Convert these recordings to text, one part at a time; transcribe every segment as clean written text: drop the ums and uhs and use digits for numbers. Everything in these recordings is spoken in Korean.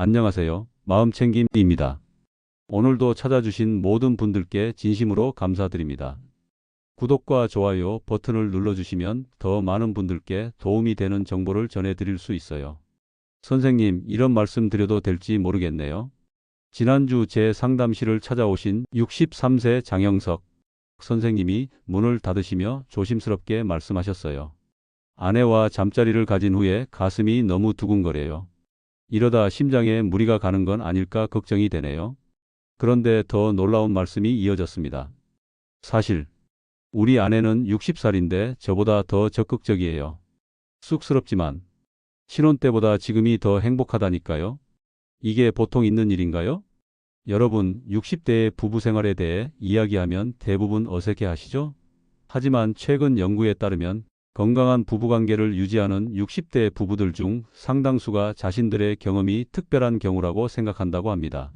안녕하세요. 마음챙김입니다. 오늘도 찾아주신 모든 분들께 진심으로 감사드립니다. 구독과 좋아요 버튼을 눌러주시면 더 많은 분들께 도움이 되는 정보를 전해드릴 수 있어요. 선생님, 이런 말씀 드려도 될지 모르겠네요. 지난주 제 상담실을 찾아오신 63세 장영석 선생님이 문을 닫으시며 조심스럽게 말씀하셨어요. 아내와 잠자리를 가진 후에 가슴이 너무 두근거려요. 이러다 심장에 무리가 가는 건 아닐까 걱정이 되네요. 그런데 더 놀라운 말씀이 이어졌습니다. 사실 우리 아내는 60살인데 저보다 더 적극적이에요. 쑥스럽지만 신혼 때보다 지금이 더 행복하다니까요. 이게 보통 있는 일인가요? 여러분, 60대의 부부 생활에 대해 이야기하면 대부분 어색해 하시죠? 하지만 최근 연구에 따르면 건강한 부부관계를 유지하는 60대 부부들 중 상당수가 자신들의 경험이 특별한 경우라고 생각한다고 합니다.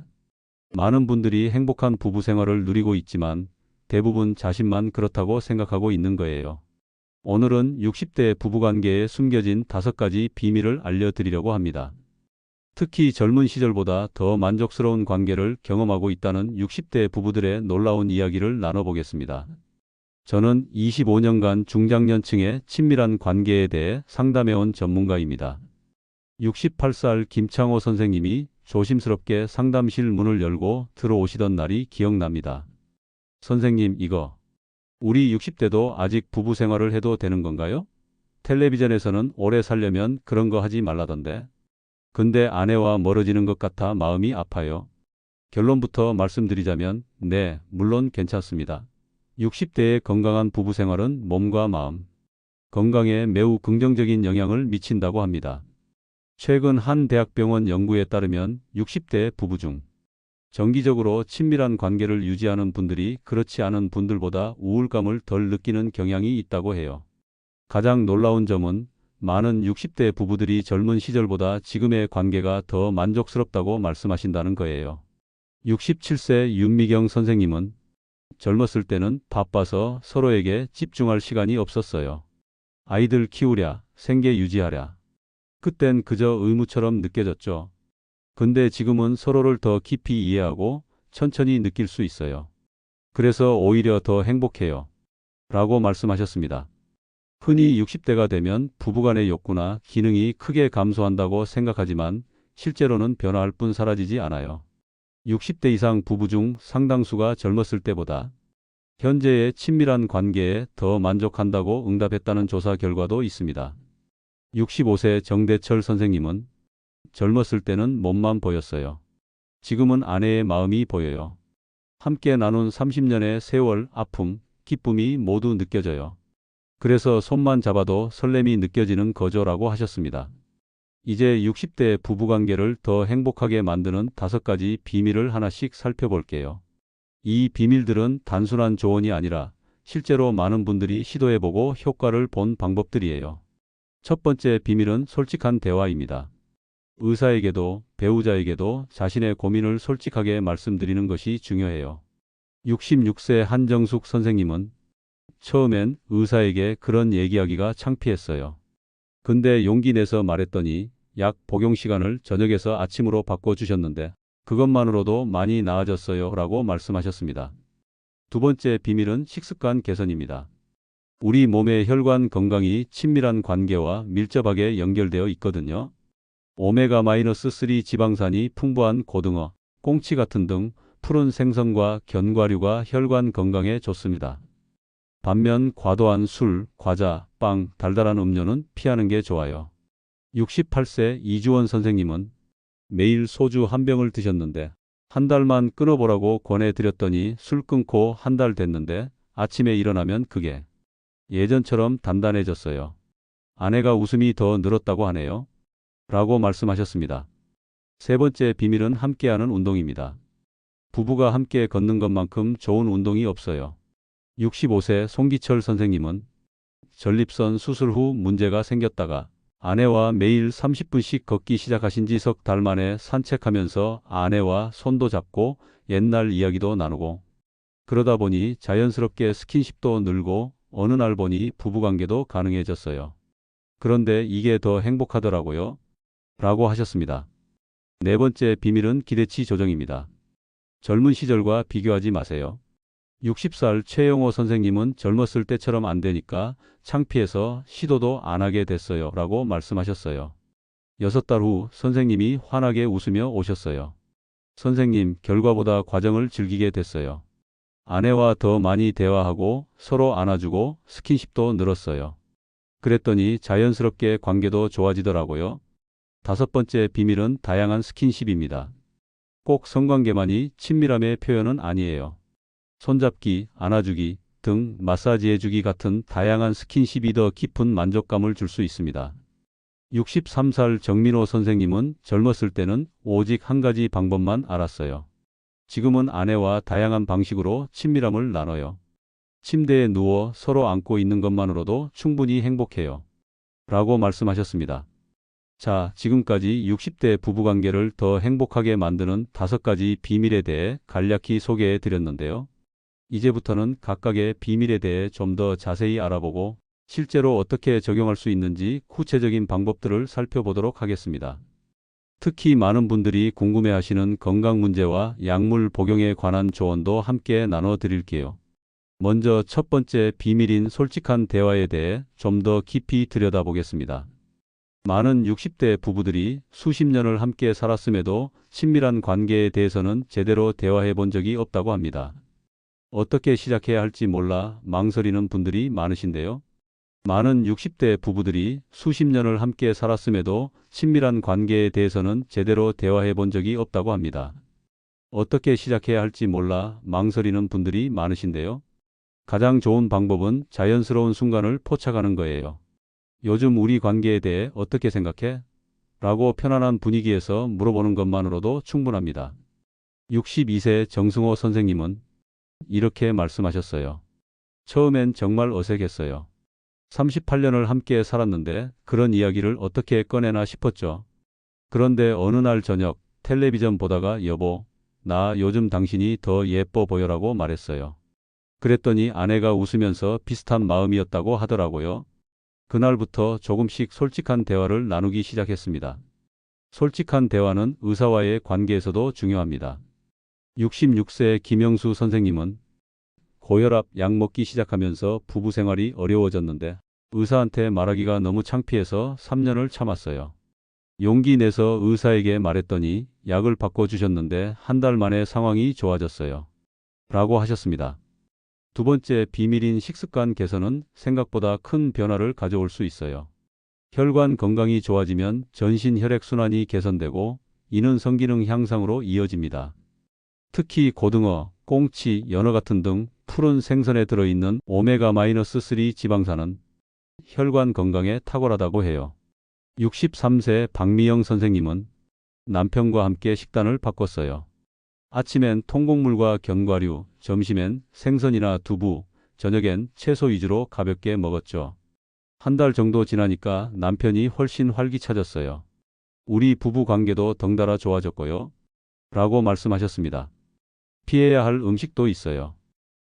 많은 분들이 행복한 부부 생활을 누리고 있지만 대부분 자신만 그렇다고 생각하고 있는 거예요. 오늘은 60대 부부관계에 숨겨진 5가지 비밀을 알려드리려고 합니다. 특히 젊은 시절보다 더 만족스러운 관계를 경험하고 있다는 60대 부부들의 놀라운 이야기를 나눠보겠습니다. 저는 25년간 중장년층의 친밀한 관계에 대해 상담해온 전문가입니다. 68살 김창호 선생님이 조심스럽게 상담실 문을 열고 들어오시던 날이 기억납니다. 선생님, 이거 우리 60대도 아직 부부 생활을 해도 되는 건가요? 텔레비전에서는 오래 살려면 그런 거 하지 말라던데. 근데 아내와 멀어지는 것 같아 마음이 아파요. 결론부터 말씀드리자면, 네, 물론 괜찮습니다. 60대의 건강한 부부 생활은 몸과 마음, 건강에 매우 긍정적인 영향을 미친다고 합니다. 최근 한 대학병원 연구에 따르면 60대 부부 중 정기적으로 친밀한 관계를 유지하는 분들이 그렇지 않은 분들보다 우울감을 덜 느끼는 경향이 있다고 해요. 가장 놀라운 점은 많은 60대 부부들이 젊은 시절보다 지금의 관계가 더 만족스럽다고 말씀하신다는 거예요. 67세 윤미경 선생님은 젊었을 때는 바빠서 서로에게 집중할 시간이 없었어요. 아이들 키우랴, 생계 유지하랴. 그땐 그저 의무처럼 느껴졌죠. 근데 지금은 서로를 더 깊이 이해하고 천천히 느낄 수 있어요. 그래서 오히려 더 행복해요. 라고 말씀하셨습니다. 흔히 60대가 되면 부부간의 욕구나 기능이 크게 감소한다고 생각하지만 실제로는 변화할 뿐 사라지지 않아요. 60대 이상 부부 중 상당수가 젊었을 때보다 현재의 친밀한 관계에 더 만족한다고 응답했다는 조사 결과도 있습니다. 65세 정대철 선생님은 젊었을 때는 몸만 보였어요. 지금은 아내의 마음이 보여요. 함께 나눈 30년의 세월, 아픔, 기쁨이 모두 느껴져요. 그래서 손만 잡아도 설렘이 느껴지는 거죠라고 하셨습니다. 이제 60대 부부관계를 더 행복하게 만드는 5가지 비밀을 하나씩 살펴볼게요. 이 비밀들은 단순한 조언이 아니라 실제로 많은 분들이 시도해보고 효과를 본 방법들이에요. 첫 번째 비밀은 솔직한 대화입니다. 의사에게도 배우자에게도 자신의 고민을 솔직하게 말씀드리는 것이 중요해요. 66세 한정숙 선생님은 처음엔 의사에게 그런 얘기하기가 창피했어요. 근데 용기 내서 말했더니 약 복용 시간을 저녁에서 아침으로 바꿔주셨는데 그것만으로도 많이 나아졌어요 라고 말씀하셨습니다. 두 번째 비밀은 식습관 개선입니다. 우리 몸의 혈관 건강이 친밀한 관계와 밀접하게 연결되어 있거든요. 오메가-3 지방산이 풍부한 고등어, 꽁치 같은 등 푸른 생선과 견과류가 혈관 건강에 좋습니다. 반면 과도한 술, 과자, 빵, 달달한 음료는 피하는 게 좋아요. 68세 이주원 선생님은 매일 소주 한 병을 드셨는데 한 달만 끊어보라고 권해드렸더니 술 끊고 한 달 됐는데 아침에 일어나면 그게 예전처럼 단단해졌어요. 아내가 웃음이 더 늘었다고 하네요. 라고 말씀하셨습니다. 세 번째 비밀은 함께하는 운동입니다. 부부가 함께 걷는 것만큼 좋은 운동이 없어요. 65세 송기철 선생님은 전립선 수술 후 문제가 생겼다가 아내와 매일 30분씩 걷기 시작하신 지 석 달 만에 산책하면서 아내와 손도 잡고 옛날 이야기도 나누고 그러다 보니 자연스럽게 스킨십도 늘고 어느 날 보니 부부관계도 가능해졌어요. 그런데 이게 더 행복하더라고요. 라고 하셨습니다. 네 번째 비밀은 기대치 조정입니다. 젊은 시절과 비교하지 마세요. 60살 최영호 선생님은 젊었을 때처럼 안 되니까 창피해서 시도도 안 하게 됐어요. 라고 말씀하셨어요. 6달 후 선생님이 환하게 웃으며 오셨어요. 선생님, 결과보다 과정을 즐기게 됐어요. 아내와 더 많이 대화하고 서로 안아주고 스킨십도 늘었어요. 그랬더니 자연스럽게 관계도 좋아지더라고요. 다섯 번째 비밀은 다양한 스킨십입니다. 꼭 성관계만이 친밀함의 표현은 아니에요. 손잡기, 안아주기, 등 마사지해주기 같은 다양한 스킨십이 더 깊은 만족감을 줄 수 있습니다. 63살 정민호 선생님은 젊었을 때는 오직 한 가지 방법만 알았어요. 지금은 아내와 다양한 방식으로 친밀함을 나눠요. 침대에 누워 서로 안고 있는 것만으로도 충분히 행복해요. 라고 말씀하셨습니다. 자, 지금까지 60대 부부관계를 더 행복하게 만드는 5가지 비밀에 대해 간략히 소개해 드렸는데요. 이제부터는 각각의 비밀에 대해 좀 더 자세히 알아보고 실제로 어떻게 적용할 수 있는지 구체적인 방법들을 살펴보도록 하겠습니다. 특히 많은 분들이 궁금해하시는 건강 문제와 약물 복용에 관한 조언도 함께 나눠 드릴게요. 먼저 첫 번째 비밀인 솔직한 대화에 대해 좀 더 깊이 들여다보겠습니다. 많은 60대 부부들이 수십 년을 함께 살았음에도 친밀한 관계에 대해서는 제대로 대화해 본 적이 없다고 합니다. 어떻게 시작해야 할지 몰라 망설이는 분들이 많으신데요. 많은 60대 부부들이 수십 년을 함께 살았음에도 친밀한 관계에 대해서는 제대로 대화해 본 적이 없다고 합니다. 어떻게 시작해야 할지 몰라 망설이는 분들이 많으신데요. 가장 좋은 방법은 자연스러운 순간을 포착하는 거예요. 요즘 우리 관계에 대해 어떻게 생각해? 라고 편안한 분위기에서 물어보는 것만으로도 충분합니다. 62세 정승호 선생님은 이렇게 말씀하셨어요. 처음엔 정말 어색했어요. 38년을 함께 살았는데 그런 이야기를 어떻게 꺼내나 싶었죠. 그런데 어느 날 저녁 텔레비전 보다가 여보, 나 요즘 당신이 더 예뻐 보여라고 말했어요. 그랬더니 아내가 웃으면서 비슷한 마음이었다고 하더라고요. 그날부터 조금씩 솔직한 대화를 나누기 시작했습니다. 솔직한 대화는 의사와의 관계에서도 중요합니다. 66세 김영수 선생님은 고혈압 약 먹기 시작하면서 부부 생활이 어려워졌는데 의사한테 말하기가 너무 창피해서 3년을 참았어요. 용기 내서 의사에게 말했더니 약을 바꿔주셨는데 한 달 만에 상황이 좋아졌어요. 라고 하셨습니다. 두 번째 비밀인 식습관 개선은 생각보다 큰 변화를 가져올 수 있어요. 혈관 건강이 좋아지면 전신 혈액순환이 개선되고 이는 성기능 향상으로 이어집니다. 특히 고등어, 꽁치, 연어 같은 등 푸른 생선에 들어있는 오메가-3 지방산은 혈관 건강에 탁월하다고 해요. 63세 박미영 선생님은 남편과 함께 식단을 바꿨어요. 아침엔 통곡물과 견과류, 점심엔 생선이나 두부, 저녁엔 채소 위주로 가볍게 먹었죠. 한 달 정도 지나니까 남편이 훨씬 활기차졌어요. 우리 부부 관계도 덩달아 좋아졌고요. 라고 말씀하셨습니다. 피해야 할 음식도 있어요.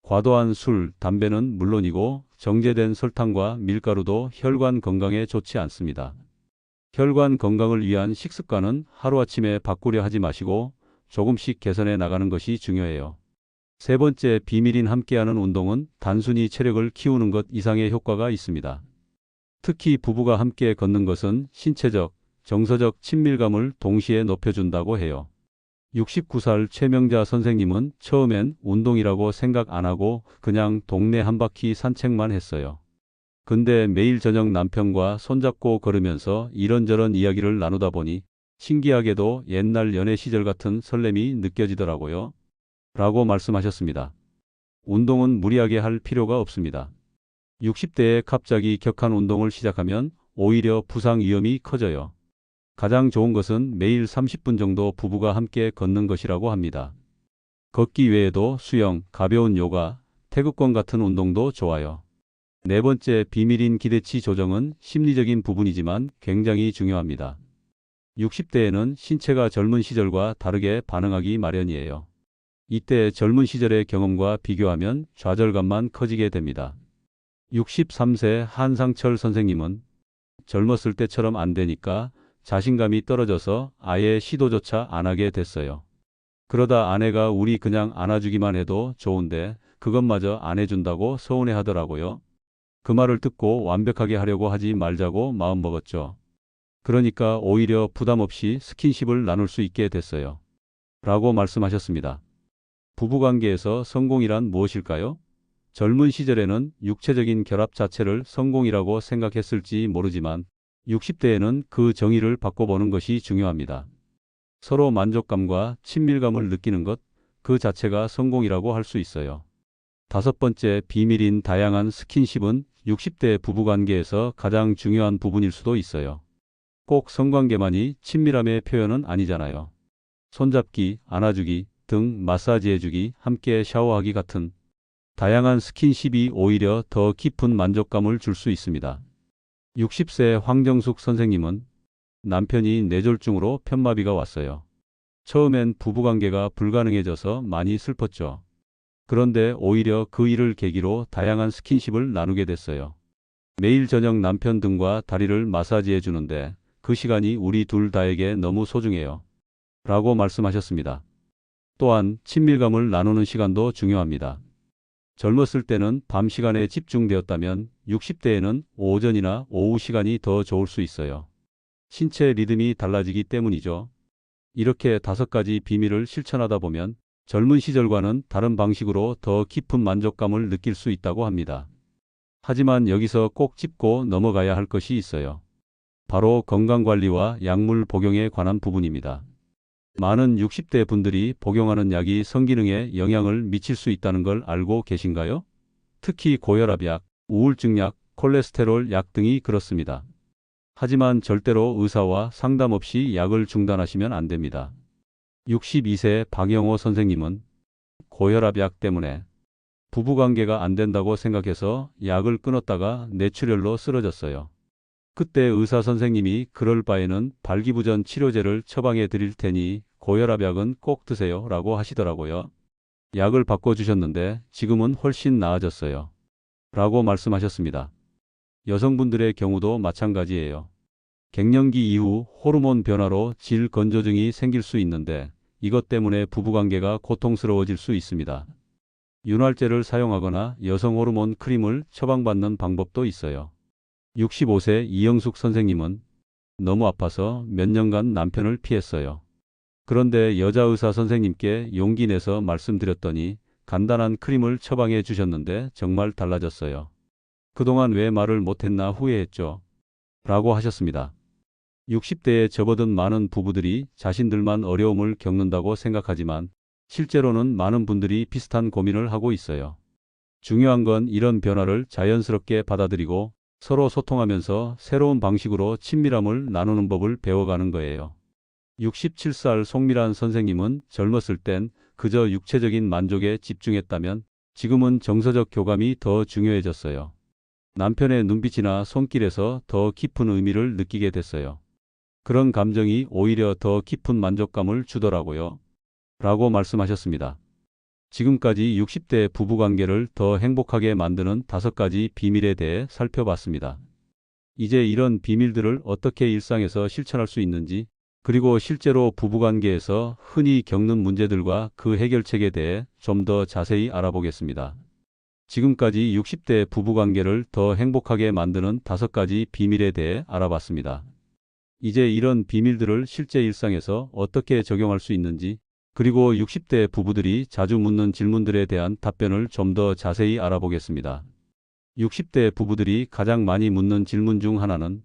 과도한 술, 담배는 물론이고 정제된 설탕과 밀가루도 혈관 건강에 좋지 않습니다. 혈관 건강을 위한 식습관은 하루아침에 바꾸려 하지 마시고 조금씩 개선해 나가는 것이 중요해요. 세 번째 비밀인 함께하는 운동은 단순히 체력을 키우는 것 이상의 효과가 있습니다. 특히 부부가 함께 걷는 것은 신체적, 정서적 친밀감을 동시에 높여준다고 해요. 69살 최명자 선생님은 처음엔 운동이라고 생각 안 하고 그냥 동네 한 바퀴 산책만 했어요. 근데 매일 저녁 남편과 손잡고 걸으면서 이런저런 이야기를 나누다 보니 신기하게도 옛날 연애 시절 같은 설렘이 느껴지더라고요. 라고 말씀하셨습니다. 운동은 무리하게 할 필요가 없습니다. 60대에 갑자기 격한 운동을 시작하면 오히려 부상 위험이 커져요. 가장 좋은 것은 매일 30분 정도 부부가 함께 걷는 것이라고 합니다. 걷기 외에도 수영, 가벼운 요가, 태극권 같은 운동도 좋아요. 네 번째 비밀인 기대치 조정은 심리적인 부분이지만 굉장히 중요합니다. 60대에는 신체가 젊은 시절과 다르게 반응하기 마련이에요. 이때 젊은 시절의 경험과 비교하면 좌절감만 커지게 됩니다. 63세 한상철 선생님은 젊었을 때처럼 안 되니까 자신감이 떨어져서 아예 시도조차 안 하게 됐어요. 그러다 아내가 우리 그냥 안아주기만 해도 좋은데 그것마저 안 해준다고 서운해 하더라고요. 그 말을 듣고 완벽하게 하려고 하지 말자고 마음먹었죠. 그러니까 오히려 부담 없이 스킨십을 나눌 수 있게 됐어요. 라고 말씀하셨습니다. 부부관계에서 성공이란 무엇일까요? 젊은 시절에는 육체적인 결합 자체를 성공이라고 생각했을지 모르지만 60대에는 그 정의를 바꿔보는 것이 중요합니다. 서로 만족감과 친밀감을 느끼는 것, 그 자체가 성공이라고 할 수 있어요. 다섯 번째, 비밀인 다양한 스킨십은 60대 부부관계에서 가장 중요한 부분일 수도 있어요. 꼭 성관계만이 친밀함의 표현은 아니잖아요. 손잡기, 안아주기, 등 마사지해주기, 함께 샤워하기 같은 다양한 스킨십이 오히려 더 깊은 만족감을 줄 수 있습니다. 60세 황정숙 선생님은 남편이 뇌졸중으로 편마비가 왔어요. 처음엔 부부관계가 불가능해져서 많이 슬펐죠. 그런데 오히려 그 일을 계기로 다양한 스킨십을 나누게 됐어요. 매일 저녁 남편 등과 다리를 마사지해 주는데 그 시간이 우리 둘 다에게 너무 소중해요. 라고 말씀하셨습니다. 또한 친밀감을 나누는 시간도 중요합니다. 젊었을 때는 밤 시간에 집중되었다면 60대에는 오전이나 오후 시간이 더 좋을 수 있어요. 신체 리듬이 달라지기 때문이죠. 이렇게 다섯 가지 비밀을 실천하다 보면 젊은 시절과는 다른 방식으로 더 깊은 만족감을 느낄 수 있다고 합니다. 하지만 여기서 꼭 짚고 넘어가야 할 것이 있어요. 바로 건강관리와 약물 복용에 관한 부분입니다. 많은 60대 분들이 복용하는 약이 성기능에 영향을 미칠 수 있다는 걸 알고 계신가요? 특히 고혈압약, 우울증약, 콜레스테롤 약 등이 그렇습니다. 하지만 절대로 의사와 상담 없이 약을 중단하시면 안 됩니다. 62세 박영호 선생님은 고혈압약 때문에 부부관계가 안 된다고 생각해서 약을 끊었다가 뇌출혈로 쓰러졌어요. 그때 의사 선생님이 그럴 바에는 발기부전 치료제를 처방해 드릴 테니 고혈압약은 꼭 드세요 라고 하시더라고요. 약을 바꿔주셨는데 지금은 훨씬 나아졌어요. 라고 말씀하셨습니다. 여성분들의 경우도 마찬가지예요. 갱년기 이후 호르몬 변화로 질 건조증이 생길 수 있는데 이것 때문에 부부관계가 고통스러워질 수 있습니다. 윤활제를 사용하거나 여성 호르몬 크림을 처방받는 방법도 있어요. 65세 이영숙 선생님은 너무 아파서 몇 년간 남편을 피했어요. 그런데 여자 의사 선생님께 용기 내서 말씀드렸더니 간단한 크림을 처방해 주셨는데 정말 달라졌어요. 그동안 왜 말을 못했나 후회했죠. 라고 하셨습니다. 60대에 접어든 많은 부부들이 자신들만 어려움을 겪는다고 생각하지만 실제로는 많은 분들이 비슷한 고민을 하고 있어요. 중요한 건 이런 변화를 자연스럽게 받아들이고 서로 소통하면서 새로운 방식으로 친밀함을 나누는 법을 배워가는 거예요. 67살 송미란 선생님은 젊었을 땐 그저 육체적인 만족에 집중했다면 지금은 정서적 교감이 더 중요해졌어요. 남편의 눈빛이나 손길에서 더 깊은 의미를 느끼게 됐어요. 그런 감정이 오히려 더 깊은 만족감을 주더라고요. 라고 말씀하셨습니다. 지금까지 60대 부부관계를 더 행복하게 만드는 5가지 비밀에 대해 살펴봤습니다. 이제 이런 비밀들을 어떻게 일상에서 실천할 수 있는지, 그리고 실제로 부부관계에서 흔히 겪는 문제들과 그 해결책에 대해 좀 더 자세히 알아보겠습니다. 지금까지 60대 부부관계를 더 행복하게 만드는 5가지 비밀에 대해 알아봤습니다. 이제 이런 비밀들을 실제 일상에서 어떻게 적용할 수 있는지, 그리고 60대 부부들이 자주 묻는 질문들에 대한 답변을 좀 더 자세히 알아보겠습니다. 60대 부부들이 가장 많이 묻는 질문 중 하나는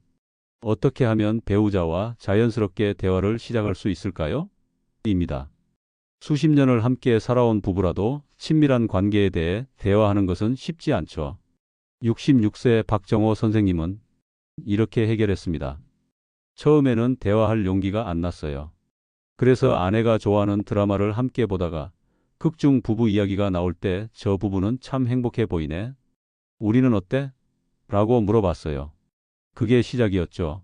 어떻게 하면 배우자와 자연스럽게 대화를 시작할 수 있을까요? 입니다. 수십 년을 함께 살아온 부부라도 친밀한 관계에 대해 대화하는 것은 쉽지 않죠. 66세 박정호 선생님은 이렇게 해결했습니다. 처음에는 대화할 용기가 안 났어요. 그래서 아내가 좋아하는 드라마를 함께 보다가 극중 부부 이야기가 나올 때 저 부부는 참 행복해 보이네. 우리는 어때? 라고 물어봤어요. 그게 시작이었죠.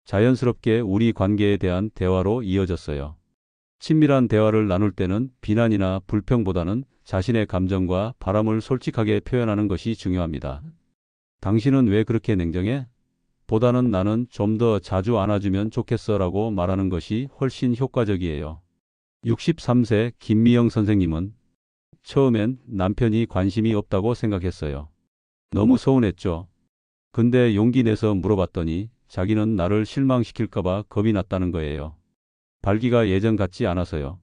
자연스럽게 우리 관계에 대한 대화로 이어졌어요. 친밀한 대화를 나눌 때는 비난이나 불평보다는 자신의 감정과 바람을 솔직하게 표현하는 것이 중요합니다. 당신은 왜 그렇게 냉정해? 보다는 나는 좀 더 자주 안아주면 좋겠어라고 말하는 것이 훨씬 효과적이에요. 63세 김미영 선생님은 처음엔 남편이 관심이 없다고 생각했어요. 너무 서운했죠. 근데 용기 내서 물어봤더니 자기는 나를 실망시킬까봐 겁이 났다는 거예요. 발기가 예전 같지 않아서요.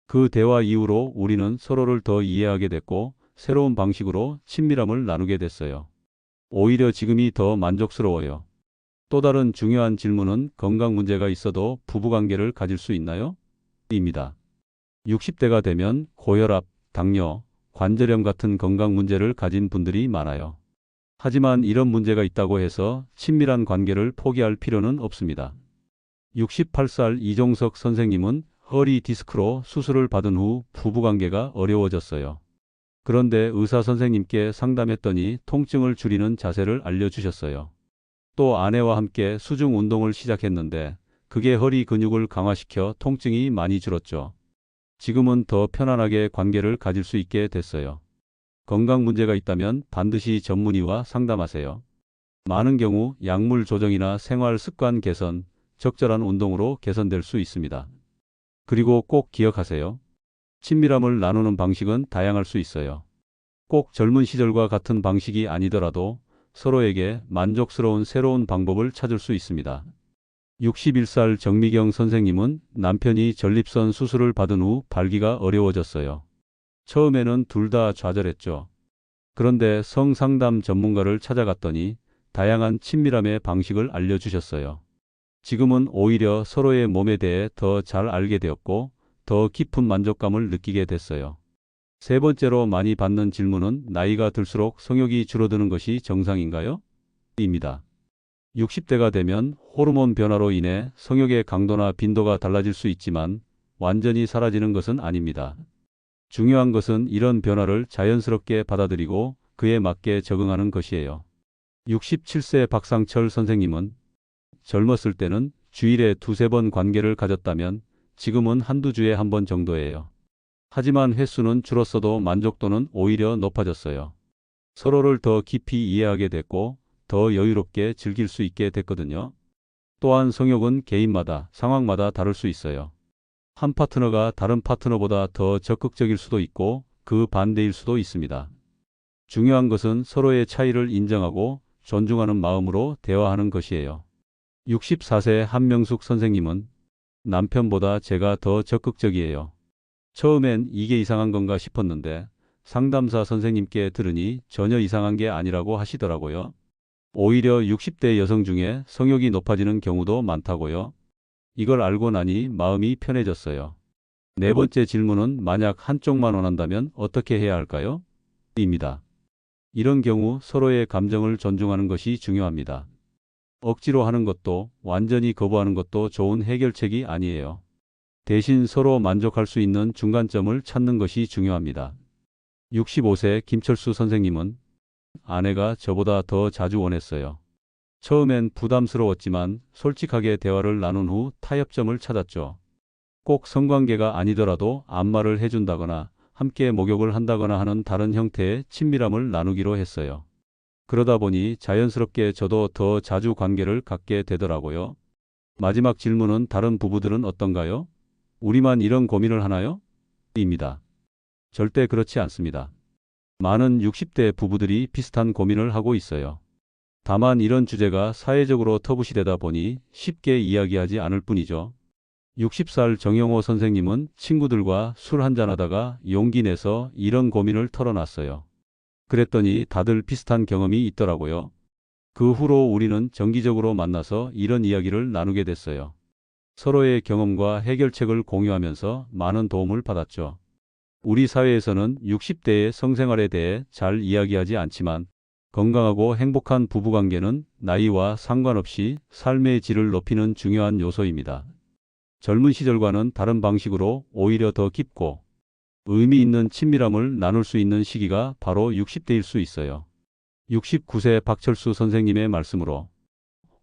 그 대화 이후로 우리는 서로를 더 이해하게 됐고 새로운 방식으로 친밀함을 나누게 됐어요. 오히려 지금이 더 만족스러워요. 또 다른 중요한 질문은 건강 문제가 있어도 부부관계를 가질 수 있나요? 입니다. 60대가 되면 고혈압, 당뇨, 관절염 같은 건강 문제를 가진 분들이 많아요. 하지만 이런 문제가 있다고 해서 친밀한 관계를 포기할 필요는 없습니다. 68살 이종석 선생님은 허리 디스크로 수술을 받은 후 부부관계가 어려워졌어요. 그런데 의사 선생님께 상담했더니 통증을 줄이는 자세를 알려주셨어요. 또 아내와 함께 수중 운동을 시작했는데 그게 허리 근육을 강화시켜 통증이 많이 줄었죠. 지금은 더 편안하게 관계를 가질 수 있게 됐어요. 건강 문제가 있다면 반드시 전문의와 상담하세요. 많은 경우 약물 조정이나 생활 습관 개선, 적절한 운동으로 개선될 수 있습니다. 그리고 꼭 기억하세요. 친밀함을 나누는 방식은 다양할 수 있어요. 꼭 젊은 시절과 같은 방식이 아니더라도 서로에게 만족스러운 새로운 방법을 찾을 수 있습니다. 61살 정미경 선생님은 남편이 전립선 수술을 받은 후 발기가 어려워졌어요. 처음에는 둘 다 좌절했죠. 그런데 성상담 전문가를 찾아갔더니 다양한 친밀함의 방식을 알려주셨어요. 지금은 오히려 서로의 몸에 대해 더 잘 알게 되었고 더 깊은 만족감을 느끼게 됐어요. 세 번째로 많이 받는 질문은 나이가 들수록 성욕이 줄어드는 것이 정상인가요? 입니다. 60대가 되면 호르몬 변화로 인해 성욕의 강도나 빈도가 달라질 수 있지만 완전히 사라지는 것은 아닙니다. 중요한 것은 이런 변화를 자연스럽게 받아들이고 그에 맞게 적응하는 것이에요. 67세 박상철 선생님은 젊었을 때는 주일에 두세 번 관계를 가졌다면 지금은 한두 주에 한 번 정도예요. 하지만 횟수는 줄었어도 만족도는 오히려 높아졌어요. 서로를 더 깊이 이해하게 됐고 더 여유롭게 즐길 수 있게 됐거든요. 또한 성욕은 개인마다, 상황마다 다를 수 있어요. 한 파트너가 다른 파트너보다 더 적극적일 수도 있고 그 반대일 수도 있습니다. 중요한 것은 서로의 차이를 인정하고 존중하는 마음으로 대화하는 것이에요. 64세 한명숙 선생님은 남편보다 제가 더 적극적이에요. 처음엔 이게 이상한 건가 싶었는데 상담사 선생님께 들으니 전혀 이상한 게 아니라고 하시더라고요. 오히려 60대 여성 중에 성욕이 높아지는 경우도 많다고요. 이걸 알고 나니 마음이 편해졌어요. 네 번째 질문은 만약 한쪽만 원한다면 어떻게 해야 할까요? 입니다. 이런 경우 서로의 감정을 존중하는 것이 중요합니다. 억지로 하는 것도 완전히 거부하는 것도 좋은 해결책이 아니에요. 대신 서로 만족할 수 있는 중간점을 찾는 것이 중요합니다. 65세 김철수 선생님은 아내가 저보다 더 자주 원했어요. 처음엔 부담스러웠지만 솔직하게 대화를 나눈 후 타협점을 찾았죠. 꼭 성관계가 아니더라도 안마를 해준다거나 함께 목욕을 한다거나 하는 다른 형태의 친밀함을 나누기로 했어요. 그러다 보니 자연스럽게 저도 더 자주 관계를 갖게 되더라고요. 마지막 질문은 다른 부부들은 어떤가요? 우리만 이런 고민을 하나요? 입니다. 절대 그렇지 않습니다. 많은 60대 부부들이 비슷한 고민을 하고 있어요. 다만 이런 주제가 사회적으로 터부시되다 보니 쉽게 이야기하지 않을 뿐이죠. 60살 정영호 선생님은 친구들과 술 한잔하다가 용기 내서 이런 고민을 털어놨어요. 그랬더니 다들 비슷한 경험이 있더라고요. 그 후로 우리는 정기적으로 만나서 이런 이야기를 나누게 됐어요. 서로의 경험과 해결책을 공유하면서 많은 도움을 받았죠. 우리 사회에서는 60대의 성생활에 대해 잘 이야기하지 않지만 건강하고 행복한 부부관계는 나이와 상관없이 삶의 질을 높이는 중요한 요소입니다. 젊은 시절과는 다른 방식으로 오히려 더 깊고 의미 있는 친밀함을 나눌 수 있는 시기가 바로 60대일 수 있어요. 69세 박철수 선생님의 말씀으로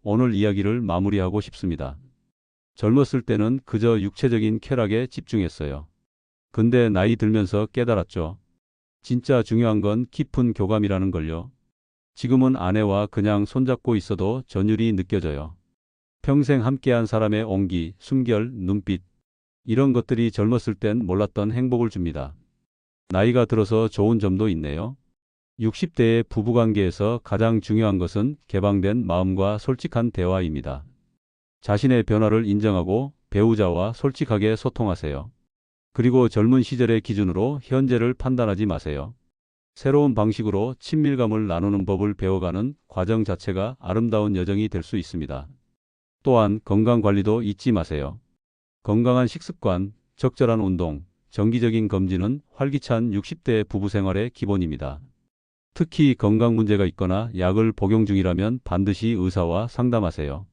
오늘 이야기를 마무리하고 싶습니다. 젊었을 때는 그저 육체적인 쾌락에 집중했어요. 근데 나이 들면서 깨달았죠. 진짜 중요한 건 깊은 교감이라는 걸요. 지금은 아내와 그냥 손잡고 있어도 전율이 느껴져요. 평생 함께한 사람의 온기, 숨결, 눈빛, 이런 것들이 젊었을 땐 몰랐던 행복을 줍니다. 나이가 들어서 좋은 점도 있네요. 60대의 부부관계에서 가장 중요한 것은 개방된 마음과 솔직한 대화입니다. 자신의 변화를 인정하고 배우자와 솔직하게 소통하세요. 그리고 젊은 시절의 기준으로 현재를 판단하지 마세요. 새로운 방식으로 친밀감을 나누는 법을 배워가는 과정 자체가 아름다운 여정이 될 수 있습니다. 또한 건강 관리도 잊지 마세요. 건강한 식습관, 적절한 운동, 정기적인 검진은 활기찬 60대 부부 생활의 기본입니다. 특히 건강 문제가 있거나 약을 복용 중이라면 반드시 의사와 상담하세요.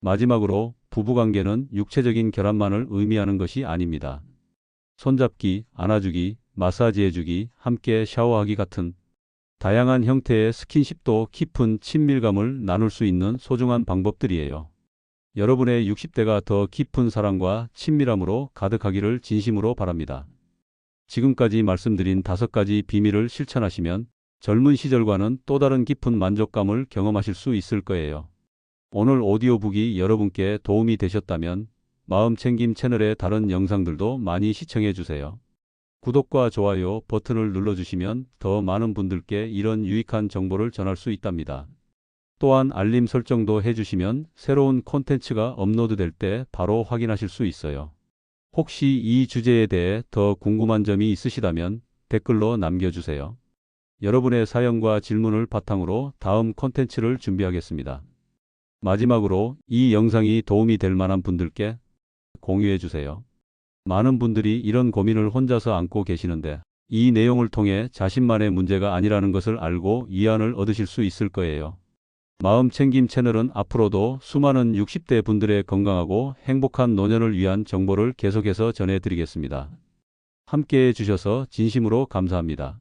마지막으로 부부관계는 육체적인 결합만을 의미하는 것이 아닙니다. 손잡기, 안아주기, 마사지해주기, 함께 샤워하기 같은 다양한 형태의 스킨십도 깊은 친밀감을 나눌 수 있는 소중한 방법들이에요. 여러분의 60대가 더 깊은 사랑과 친밀함으로 가득하기를 진심으로 바랍니다. 지금까지 말씀드린 5가지 비밀을 실천하시면 젊은 시절과는 또 다른 깊은 만족감을 경험하실 수 있을 거예요. 오늘 오디오북이 여러분께 도움이 되셨다면 마음챙김 채널의 다른 영상들도 많이 시청해 주세요. 구독과 좋아요 버튼을 눌러주시면 더 많은 분들께 이런 유익한 정보를 전할 수 있답니다. 또한 알림 설정도 해주시면 새로운 콘텐츠가 업로드될 때 바로 확인하실 수 있어요. 혹시 이 주제에 대해 더 궁금한 점이 있으시다면 댓글로 남겨주세요. 여러분의 사연과 질문을 바탕으로 다음 콘텐츠를 준비하겠습니다. 마지막으로 이 영상이 도움이 될 만한 분들께 공유해 주세요. 많은 분들이 이런 고민을 혼자서 안고 계시는데 이 내용을 통해 자신만의 문제가 아니라는 것을 알고 위안을 얻으실 수 있을 거예요. 마음챙김 채널은 앞으로도 수많은 60대 분들의 건강하고 행복한 노년을 위한 정보를 계속해서 전해드리겠습니다. 함께해 주셔서 진심으로 감사합니다.